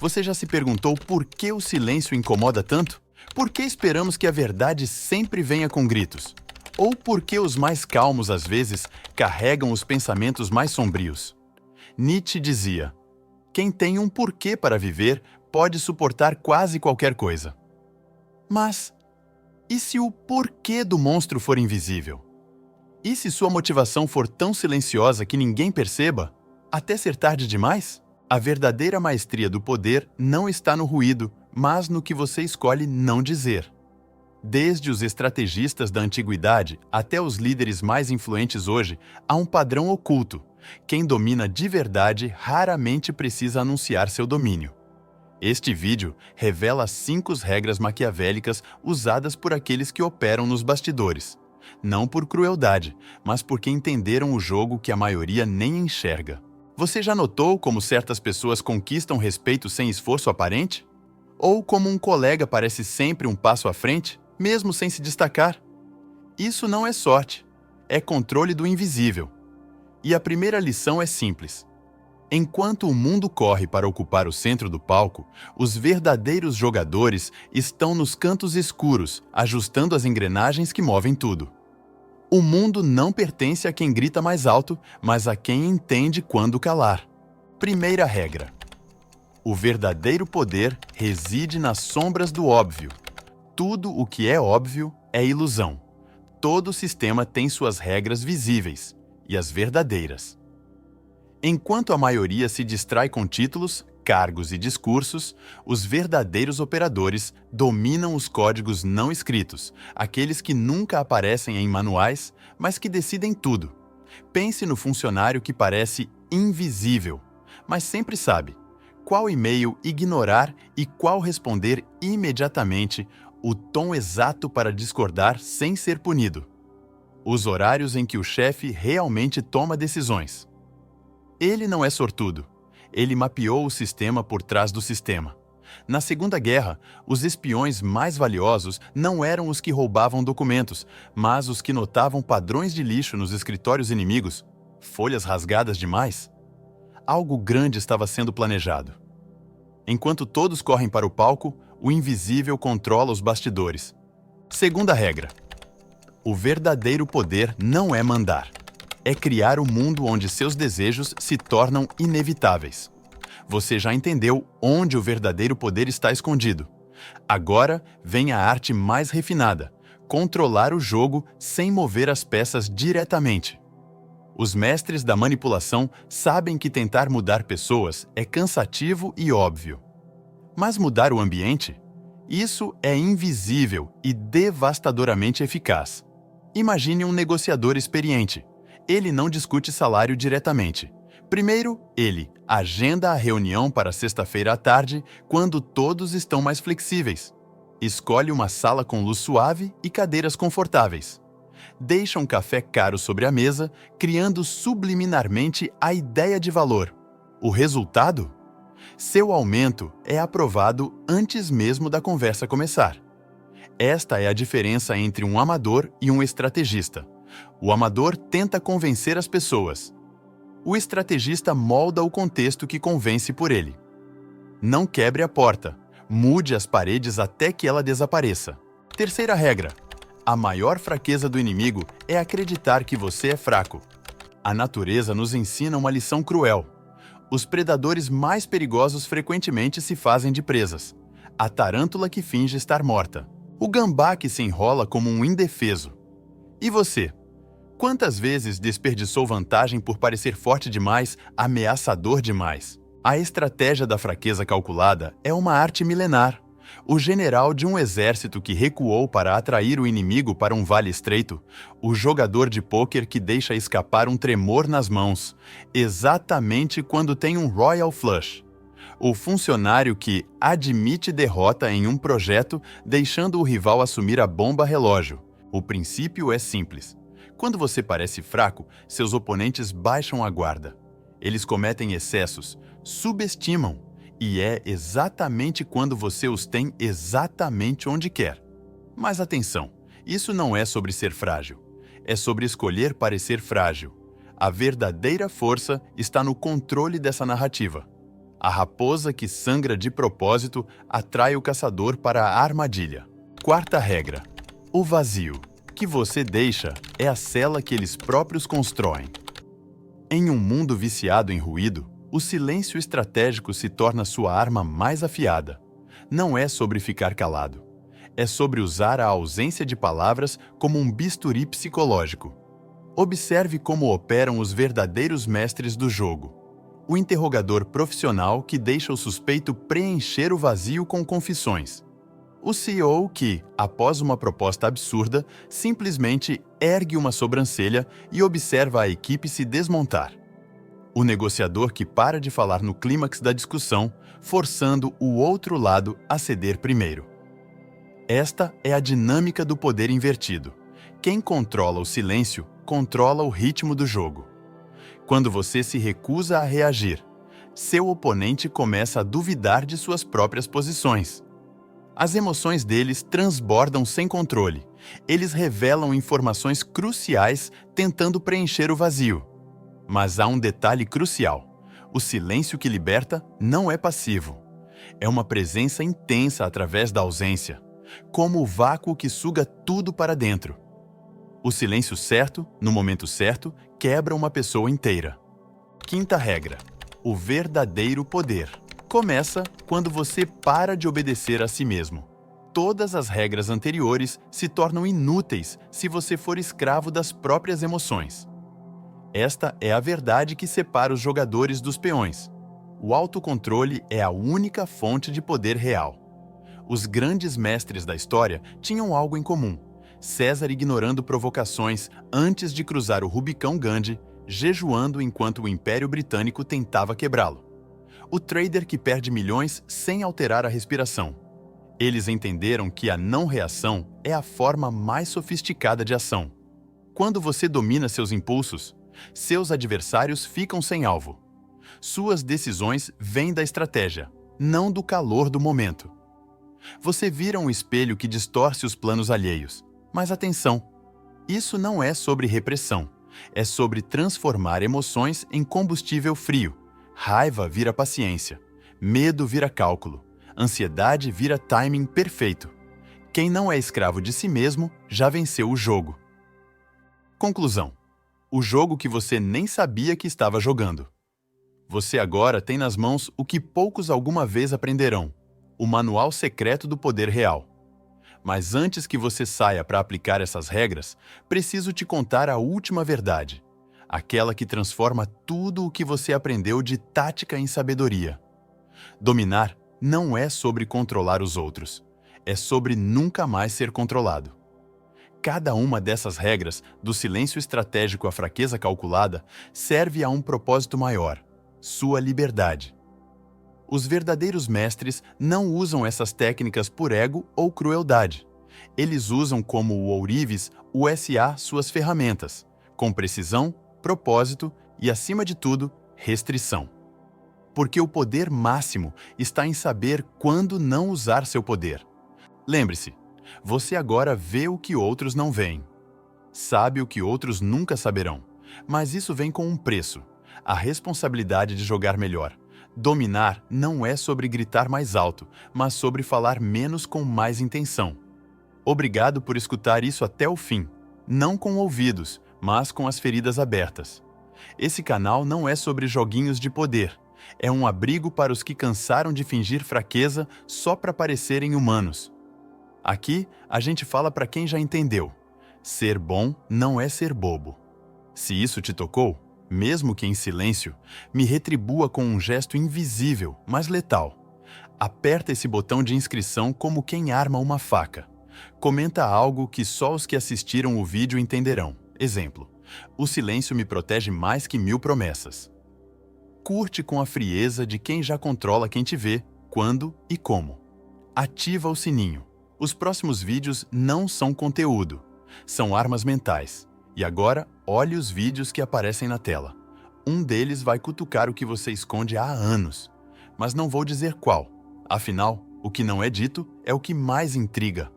Você já se perguntou por que o silêncio incomoda tanto? Por que esperamos que a verdade sempre venha com gritos? Ou por que os mais calmos, às vezes, carregam os pensamentos mais sombrios? Nietzsche dizia: quem tem um porquê para viver pode suportar quase qualquer coisa. Mas, e se o porquê do monstro for invisível? E se sua motivação for tão silenciosa que ninguém perceba, até ser tarde demais? A verdadeira maestria do poder não está no ruído, mas no que você escolhe não dizer. Desde os estrategistas da antiguidade até os líderes mais influentes hoje, há um padrão oculto. Quem domina de verdade raramente precisa anunciar seu domínio. Este vídeo revela 5 regras maquiavélicas usadas por aqueles que operam nos bastidores. Não por crueldade, mas porque entenderam o jogo que a maioria nem enxerga. Você já notou como certas pessoas conquistam respeito sem esforço aparente? Ou como um colega parece sempre um passo à frente, mesmo sem se destacar? Isso não é sorte, é controle do invisível. E a primeira lição é simples. Enquanto o mundo corre para ocupar o centro do palco, os verdadeiros jogadores estão nos cantos escuros, ajustando as engrenagens que movem tudo. O mundo não pertence a quem grita mais alto, mas a quem entende quando calar. Primeira regra. O verdadeiro poder reside nas sombras do óbvio. Tudo o que é óbvio é ilusão. Todo sistema tem suas regras visíveis, e as verdadeiras. Enquanto a maioria se distrai com títulos, cargos e discursos, os verdadeiros operadores dominam os códigos não escritos, aqueles que nunca aparecem em manuais, mas que decidem tudo. Pense no funcionário que parece invisível, mas sempre sabe qual e-mail ignorar e qual responder imediatamente, o tom exato para discordar sem ser punido. Os horários em que o chefe realmente toma decisões. Ele não é sortudo. Ele mapeou o sistema por trás do sistema. Na Segunda Guerra, os espiões mais valiosos não eram os que roubavam documentos, mas os que notavam padrões de lixo nos escritórios inimigos, folhas rasgadas demais. Algo grande estava sendo planejado. Enquanto todos correm para o palco, o invisível controla os bastidores. Segunda regra. O verdadeiro poder não é mandar. É criar um mundo onde seus desejos se tornam inevitáveis. Você já entendeu onde o verdadeiro poder está escondido. Agora vem a arte mais refinada: controlar o jogo sem mover as peças diretamente. Os mestres da manipulação sabem que tentar mudar pessoas é cansativo e óbvio. Mas mudar o ambiente? Isso é invisível e devastadoramente eficaz. Imagine um negociador experiente. Ele não discute salário diretamente. Primeiro, ele agenda a reunião para sexta-feira à tarde, quando todos estão mais flexíveis. Escolhe uma sala com luz suave e cadeiras confortáveis. Deixa um café caro sobre a mesa, criando subliminarmente a ideia de valor. O resultado? Seu aumento é aprovado antes mesmo da conversa começar. Esta é a diferença entre um amador e um estrategista. O amador tenta convencer as pessoas. O estrategista molda o contexto que convence por ele. Não quebre a porta. Mude as paredes até que ela desapareça. Terceira regra. A maior fraqueza do inimigo é acreditar que você é fraco. A natureza nos ensina uma lição cruel. Os predadores mais perigosos frequentemente se fazem de presas. A tarântula que finge estar morta. O gambá que se enrola como um indefeso. E você? Quantas vezes desperdiçou vantagem por parecer forte demais, ameaçador demais? A estratégia da fraqueza calculada é uma arte milenar. O general de um exército que recuou para atrair o inimigo para um vale estreito, o jogador de pôquer que deixa escapar um tremor nas mãos, exatamente quando tem um Royal Flush. O funcionário que admite derrota em um projeto, deixando o rival assumir a bomba relógio. O princípio é simples. Quando você parece fraco, seus oponentes baixam a guarda. Eles cometem excessos, subestimam, e é exatamente quando você os tem exatamente onde quer. Mas atenção, isso não é sobre ser frágil. É sobre escolher parecer frágil. A verdadeira força está no controle dessa narrativa. A raposa que sangra de propósito atrai o caçador para a armadilha. Quarta regra: o vazio que você deixa é a cela que eles próprios constroem. Em um mundo viciado em ruído, o silêncio estratégico se torna sua arma mais afiada. Não é sobre ficar calado. É sobre usar a ausência de palavras como um bisturi psicológico. Observe como operam os verdadeiros mestres do jogo. O interrogador profissional que deixa o suspeito preencher o vazio com confissões. O CEO que, após uma proposta absurda, simplesmente ergue uma sobrancelha e observa a equipe se desmontar. O negociador que para de falar no clímax da discussão, forçando o outro lado a ceder primeiro. Esta é a dinâmica do poder invertido. Quem controla o silêncio, controla o ritmo do jogo. Quando você se recusa a reagir, seu oponente começa a duvidar de suas próprias posições. As emoções deles transbordam sem controle. Eles revelam informações cruciais tentando preencher o vazio. Mas há um detalhe crucial. O silêncio que liberta não é passivo. É uma presença intensa através da ausência, como o vácuo que suga tudo para dentro. O silêncio certo, no momento certo, quebra uma pessoa inteira. Quinta regra: o verdadeiro poder começa quando você para de obedecer a si mesmo. Todas as regras anteriores se tornam inúteis se você for escravo das próprias emoções. Esta é a verdade que separa os jogadores dos peões. O autocontrole é a única fonte de poder real. Os grandes mestres da história tinham algo em comum. César ignorando provocações antes de cruzar o Rubicão Gandhi, jejuando enquanto o Império Britânico tentava quebrá-lo. O trader que perde milhões sem alterar a respiração. Eles entenderam que a não-reação é a forma mais sofisticada de ação. Quando você domina seus impulsos, seus adversários ficam sem alvo. Suas decisões vêm da estratégia, não do calor do momento. Você vira um espelho que distorce os planos alheios. Mas atenção, isso não é sobre repressão, é sobre transformar emoções em combustível frio. Raiva vira paciência, medo vira cálculo, ansiedade vira timing perfeito. Quem não é escravo de si mesmo já venceu o jogo. Conclusão: o jogo que você nem sabia que estava jogando. Você agora tem nas mãos o que poucos alguma vez aprenderão: o manual secreto do poder real. Mas antes que você saia para aplicar essas regras, preciso te contar a última verdade, aquela que transforma tudo o que você aprendeu de tática em sabedoria. Dominar não é sobre controlar os outros, é sobre nunca mais ser controlado. Cada uma dessas regras, do silêncio estratégico à fraqueza calculada, serve a um propósito maior: sua liberdade. Os verdadeiros mestres não usam essas técnicas por ego ou crueldade. Eles usam como o ourives USA suas ferramentas, com precisão, propósito e, acima de tudo, restrição. Porque o poder máximo está em saber quando não usar seu poder. Lembre-se, você agora vê o que outros não veem. Sabe o que outros nunca saberão, mas isso vem com um preço: a responsabilidade de jogar melhor. Dominar não é sobre gritar mais alto, mas sobre falar menos com mais intenção. Obrigado por escutar isso até o fim, não com ouvidos, mas com as feridas abertas. Esse canal não é sobre joguinhos de poder, é um abrigo para os que cansaram de fingir fraqueza só para parecerem humanos. Aqui, a gente fala para quem já entendeu: ser bom não é ser bobo. Se isso te tocou, mesmo que em silêncio, me retribua com um gesto invisível, mas letal. Aperta esse botão de inscrição como quem arma uma faca. Comenta algo que só os que assistiram o vídeo entenderão. Exemplo: o silêncio me protege mais que 1000 promessas. Curte com a frieza de quem já controla quem te vê, quando e como. Ativa o sininho. Os próximos vídeos não são conteúdo, são armas mentais. E agora, olhe os vídeos que aparecem na tela. Um deles vai cutucar o que você esconde há anos. Mas não vou dizer qual. Afinal, o que não é dito é o que mais intriga.